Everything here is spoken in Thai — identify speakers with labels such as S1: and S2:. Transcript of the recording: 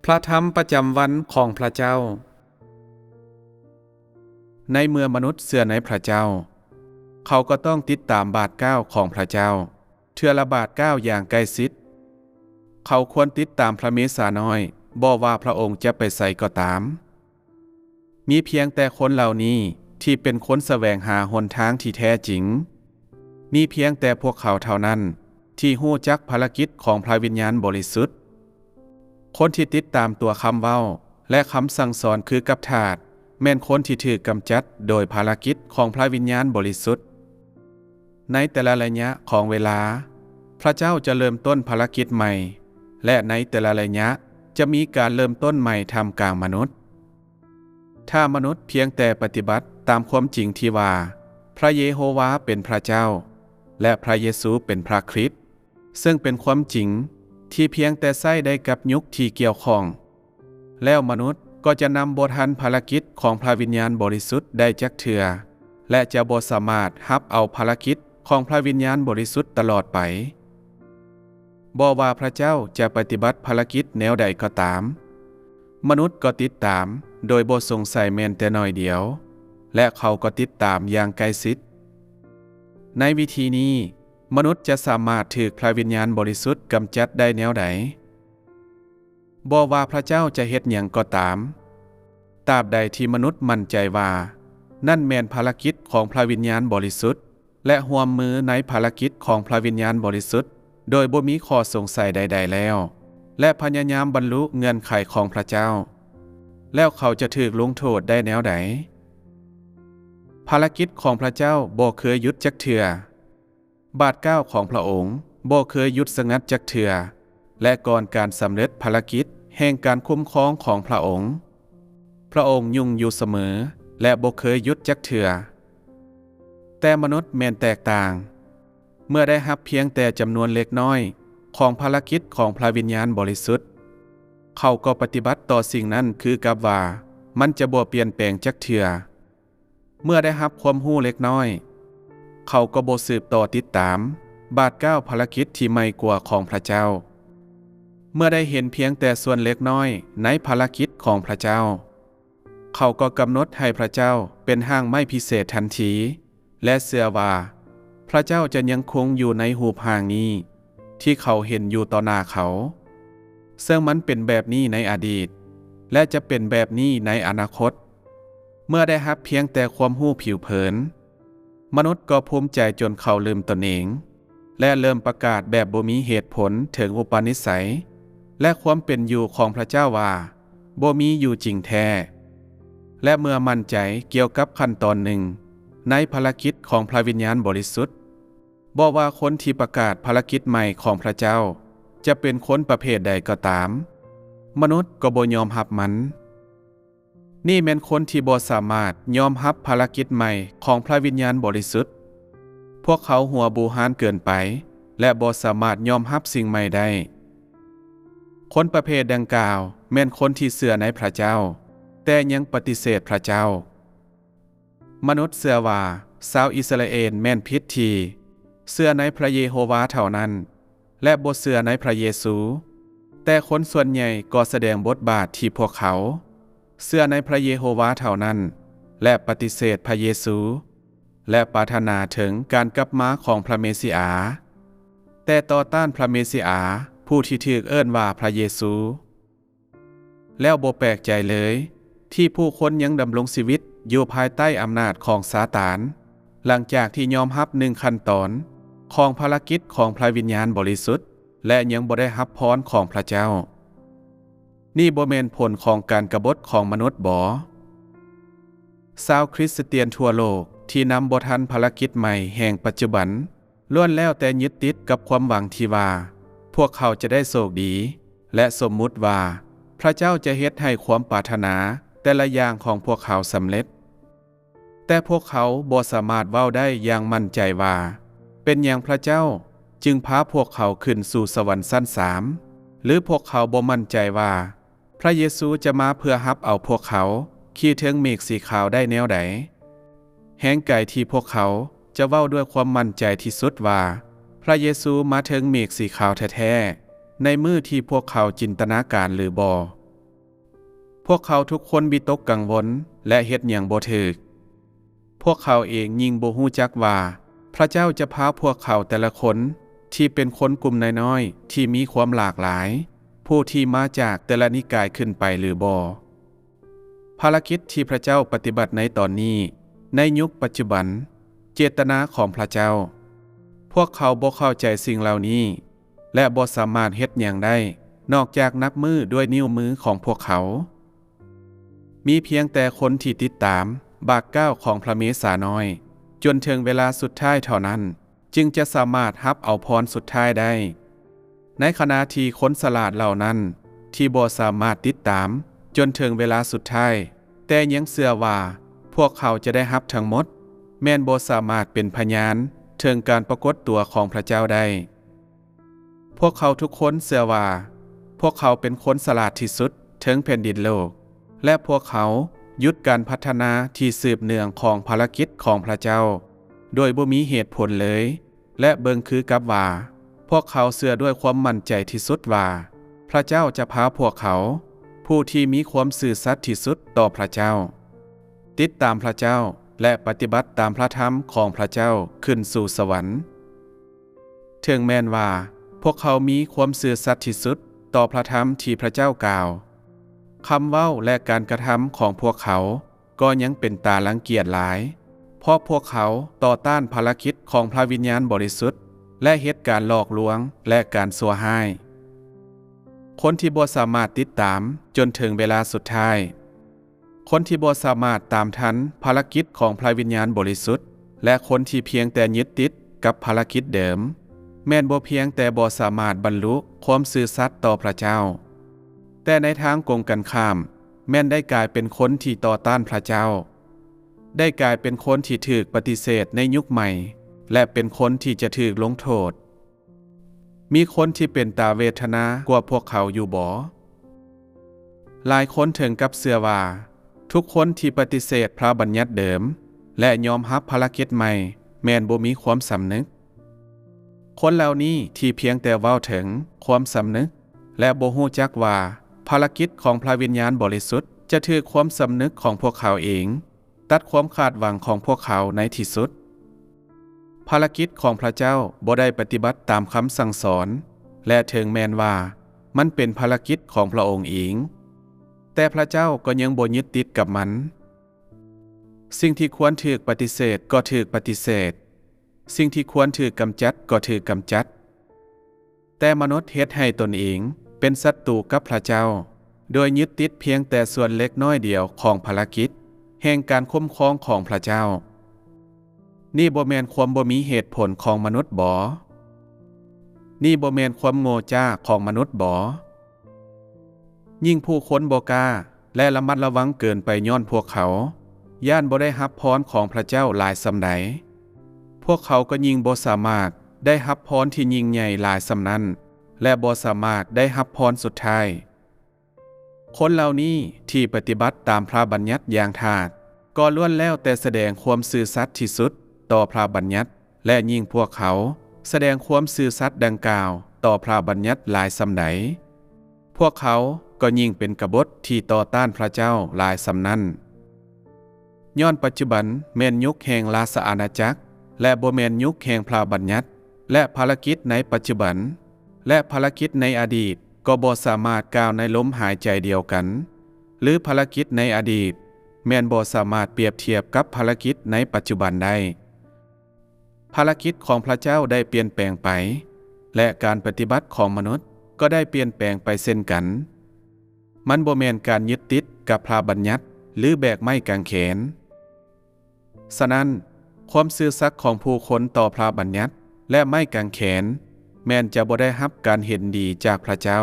S1: พระธรรมประจำวันของพระเจ้าในเมื่อมนุษย์เชื่อในพระเจ้าเขาก็ต้องติดตามบาทเก้าของพระเจ้าเทื่อละบาทเก้าอย่างใกล้ชิดเขาควรติดตามพระเมสสาน้อยบ่ว่าพระองค์จะไปไสก็ตามมีเพียงแต่คนเหล่านี้ที่เป็นคนแสวงหาหนทางที่แท้จริงมีเพียงแต่พวกเขาเท่านั้นที่รู้จักภารกิจของพระวิญญาณบริสุทธิ์คนที่ติดตามตัวคำเว้าและคำสั่งสอนคือกับทาสแม่นคนที่ถูกกำจัดโดยภารกิจของพระวิญญาณบริสุทธิ์ในแต่ละระยะของเวลาพระเจ้าจะเริ่มต้นภารกิจใหม่และในแต่ละระยะจะมีการเริ่มต้นใหม่ท่ามกลางมนุษย์ถ้ามนุษย์เพียงแต่ปฏิบัติตามความจริงที่ว่าพระเยโฮวาเป็นพระเจ้าและพระเยซูเป็นพระคริสต์ซึ่งเป็นความจริงที่เพียงแต่ใช้ได้กับยุคที่เกี่ยวข้องแล้วมนุษย์ก็จะนำบ่ทันภารกิจของพระวิญญาณบริสุทธิ์ได้จักเทื่อและจะบ่สามารถรับเอาภารกิจของพระวิญญาณบริสุทธิ์ตลอดไปบ่ว่าพระเจ้าจะปฏิบัติภารกิจแนวใดก็ตามมนุษย์ก็ติดตามโดยบ่สงสัยแม้แต่น้อยเดียวและเขาก็ติดตามอย่างใกล้ชิดในวิธีนี้มนุษย์จะสามารถถูกพระวิญญาณบริสุทธิ์กำจัดได้แนวใดบ่ว่าพระเจ้าจะเฮ็ดหยังก็ตามตราบใดที่มนุษย์มั่นใจว่านั่นแม่นภารกิจของพระวิญญาณบริสุทธิ์และร่วมมือในภารกิจของพระวิญญาณบริสุทธิ์โดยบ่มีข้อสงสัยใดๆแล้วและพยายามบรรลุเงื่อนไขของพระเจ้าแล้วเขาจะถูกลงโทษได้แนวใดภารกิจของพระเจ้าบ่เคยหยุดจักเทื่อบาทเก้าของพระองค์บ่เคยหยุดสงัดจักเทื่อและก่อนการสำเร็จภารกิจแห่งการคุ้มครองของพระองค์ยุ่งอยู่เสมอและบ่เคยหยุดจักเทื่อแต่มนุษย์แม่นแตกต่างเมื่อได้รับเพียงแต่จำนวนเล็กน้อยของภารกิจของพระวิญญาณบริสุทธิ์เขาก็ปฏิบัติต่อสิ่งนั้นคือกับว่ามันจะบ่เปลี่ยนแปลงจักเทื่อเมื่อได้รับความรู้เล็กน้อยเขาก็บ่สืบต่อติดตามบาทเก้าภารกิจที่ไม่กว่าของพระเจ้าเมื่อได้เห็นเพียงแต่ส่วนเล็กน้อยในภารกิจของพระเจ้าเขาก็กำหนดให้พระเจ้าเป็นห้างไม้พิเศษทันทีและเชื่อว่าพระเจ้าจะยังคงอยู่ในหูปห้างนี้ที่เขาเห็นอยู่ต่อหน้าเขาซึ่งมันเป็นแบบนี้ในอดีตและจะเป็นแบบนี้ในอนาคตเมื่อได้รับเพียงแต่ความรู้ผิวเผินมนุษย์ก็ภูมิใจจนเขาลืมตนเองและเริ่มประกาศแบบบ่มีเหตุผลถึงอุปนิสัยและความเป็นอยู่ของพระเจ้าว่าบ่มีอยู่จริงแท้และเมื่อมั่นใจเกี่ยวกับขั้นตอนหนึ่งในภารกิจของพระวิญญาณบริสุทธิ์บ่ว่าคนที่ประกาศภารกิจใหม่ของพระเจ้าจะเป็นคนประเภทใดก็ตามมนุษย์ก็บ่ยอมรับมันนี่แม่นคนที่บ่สามารถยอมรับภารกิจใหม่ของพระวิญญาณบริสุทธิ์พวกเขาหัวบูหานเกินไปและบ่สามารถยอมรับสิ่งใหม่ได้คนประเภทดังกล่าวแม่นคนที่เชื่อในพระเจ้าแต่ยังปฏิเสธพระเจ้ามนุษย์เชื่อว่าชาวอิสราเอลแม่นผิดที่เชื่อในพระเยโฮวาเท่านั้นและบ่เชื่อในพระเยซูแต่คนส่วนใหญ่ก็แสดงบทบาทที่พวกเขาเชื่อในพระเยโฮวาเท่านั้นและปฏิเสธพระเยซูและปรารถนาถึงการกลับมาของพระเมสสิอาแต่ต่อต้านพระเมสสิอาผู้ที่ถูกเอิ้นว่าพระเยซูแล้วบ่แปลกใจเลยที่ผู้คนยังดำรงชีวิตอยู่ภายใต้อำนาจของซาตานหลังจากที่ยอมรับหนึ่งขั้นตอนของภารกิจของพระวิญญาณบริสุทธิ์และยังบ่ได้รับพรของพระเจ้านี่บ่แม่นผลของการกบฏของมนุษย์บ่ชาวคริสเตียนทั่วโลกที่นำบ่ทันภารกิจใหม่แห่งปัจจุบันล้วนแล้วแต่ยึดติดกับความหวังที่ว่าพวกเขาจะได้โชคดีและสมมุติว่าพระเจ้าจะเฮ็ดให้ความปรารถนาแต่ละอย่างของพวกเขาสำเร็จแต่พวกเขาบ่สามารถเว้าได้อย่างมั่นใจว่าเป็นหยังพระเจ้าจึงพาพวกเขาขึ้นสู่สวรรค์ชั้น3หรือพวกเขาบ่มั่นใจว่าพระเยซูจะมาเพื่อรับเอาพวกเขาขี่ถึงเมฆสีขาวได้แนวใดแห่งไกลที่พวกเขาจะเว้าด้วยความมั่นใจที่สุดว่าพระเยซูมาถึงเมฆสีขาวแท้ๆในมื้อที่พวกเขาจินตนาการหรือบ่ วกเขาทุกคนวิตกกังวลและเฮ็ดหยังบ่ถูกพวกเขาเองยิ่งบ่ฮู้จักว่าพระเจ้าจะพาพวกเขาแต่ละคนที่เป็นคนกลุ่มน้อยๆที่มีความหลากหลายผู้ที่มาจากแต่ละนิกายขึ้นไปหรือบ่ภารกิจที่พระเจ้าปฏิบัติในตอนนี้ในยุคปัจจุบันเจตนาของพระเจ้าพวกเขาบ่เข้าใจสิ่งเหล่านี้และบ่สามารถเฮ็ดหยังได้นอกจากนับมือด้วยนิ้วมือของพวกเขามีเพียงแต่คนที่ติดตามบากก้าวของพระเมสสาน้อยจนถึงเวลาสุดท้ายเท่านั้นจึงจะสามารถรับเอาพรสุดท้ายได้ในขณะที่คนฉลาดเหล่านั้นที่บ่สามารถติดตามจนถึงเวลาสุดท้ายแต่ยังเชื่อว่าพวกเขาจะได้รับทั้งหมดแม้นบ่สามารถเป็นพยานถึงการปรากฏตัวของพระเจ้าได้พวกเขาทุกคนเชื่อว่าพวกเขาเป็นคนฉลาดที่สุดถึงแผ่นดินโลกและพวกเขาหยุดการพัฒนาที่สืบเนื่องของภารกิจของพระเจ้าโดยบ่มีเหตุผลเลยและเบิ่งคือกับว่าพวกเขาเชื่อด้วยความมั่นใจที่สุดว่าพระเจ้าจะพาพวกเขาผู้ที่มีความซื่อสัตย์ที่สุดต่อพระเจ้าติดตามพระเจ้าและปฏิบัติตามพระธรรมของพระเจ้าขึ้นสู่สวรรค์ถึงแม้นว่าพวกเขามีความซื่อสัตย์ที่สุดต่อพระธรรมที่พระเจ้ากล่าวคำเว้าและการกระทำของพวกเขาก็ยังเป็นตารังเกียจหลายเพราะพวกเขาต่อต้านภารกิจของพระวิญญาณบริสุทธิ์และเหตุการณ์หลอกลวงและการซัวร้ายคนที่บ่สามารถติดตามจนถึงเวลาสุดท้ายคนที่บ่สามารถตามทันภารกิจของพระวิญญาณบริสุทธิ์และคนที่เพียงแต่ยึดติดกับภารกิจเดิมแม้นบ่เพียงแต่บ่สามารถบรรลุความซื่อสัตย์ต่อพระเจ้าแต่ในทางกงกันข้ามแม้นได้กลายเป็นคนที่ต่อต้านพระเจ้าได้กลายเป็นคนที่ถูกปฏิเสธในยุคใหม่และเป็นคนที่จะถูกลงโทษมีคนที่เป็นตาเวทนากว่าพวกเขาอยู่บ่หลายคนถึงกับเชื่อว่าทุกคนที่ปฏิเสธพระบัญญัติเดิมและยอมรับภารกิจใหม่แม้นบ่มีความสำนึกคนเหล่านี้ที่เพียงแต่เว้าถึงความสำนึกและบ่ฮู้จักว่าภารกิจของพระวิญญาณบริสุทธิ์จะถูกความสำนึกของพวกเขาเองตัดความคาดหวังของพวกเขาในที่สุดภารกิจของพระเจ้าบ่ได้ปฏิบัติตามคำสั่งสอนและถึงแม้นว่ามันเป็นภารกิจของพระองค์เองแต่พระเจ้าก็ยังบ่ยึดติดกับมันสิ่งที่ควรถูกปฏิเสธก็ถูกปฏิเสธสิ่งที่ควรถูกกำจัดก็ถูกกำจัดแต่มนุษย์เฮ็ดให้ตนเองเป็นศัตรูกับพระเจ้าโดยยึดติดเพียงแต่ส่วนเล็กน้อยเดียวของภารกิจแห่งการคุ้มครองของพระเจ้านี่บ่แม่นความบ่มีเหตุผลของมนุษย์บ่นี่บ่แม่นความโง่จ้าของมนุษย์บ่ยิ่งผู้คนบ่กล้าและระมัดระวังเกินไปย้อนพวกเขาย่านบ่ได้รับพรของพระเจ้าหลายสำใดพวกเขาก็ยิ่งบ่สามารถได้รับพรที่ยิ่งใหญ่หลายสำนั้นและบ่สามารถได้รับพรสุดท้ายคนเหล่านี้ที่ปฏิบัติตามพระบัญญัติอย่างทาสก็ล้วนแล้วแต่แสดงความซื่อสัตย์ที่สุดต่อพระบัญญัติและยิ่งพวกเขาแสดงความซื่อสัตย์ดังกล่าวต่อพระบัญญัติหลายสำใดพวกเขาก็ยิ่งเป็นกบฏที่ต่อต้านพระเจ้าหลายสำนั้นย้อนปัจจุบันแม่นยุคแห่งราชอาณาจักรและบ่แม่นยุคแห่งพระบัญญัติและภารกิจในปัจจุบันและภารกิจในอดีตก็บ่สามารถกล่าวในลมหายใจเดียวกันหรือภารกิจในอดีตแม่นบ่สามารถเปรียบเทียบกับภารกิจในปัจจุบันได้ภารกิจของพระเจ้าได้เปลี่ยนแปลงไปและการปฏิบัติของมนุษย์ก็ได้เปลี่ยนแปลงไปเช่นกันมันบ่แม่นการยึดติดกับพระบัญญัติหรือแบกไม้กางเขนฉะนั้นความซื่อสัตย์ของผู้คนต่อพระบัญญัติและไม้กางเขนแม้นจะบ่ได้รับการเห็นดีจากพระเจ้า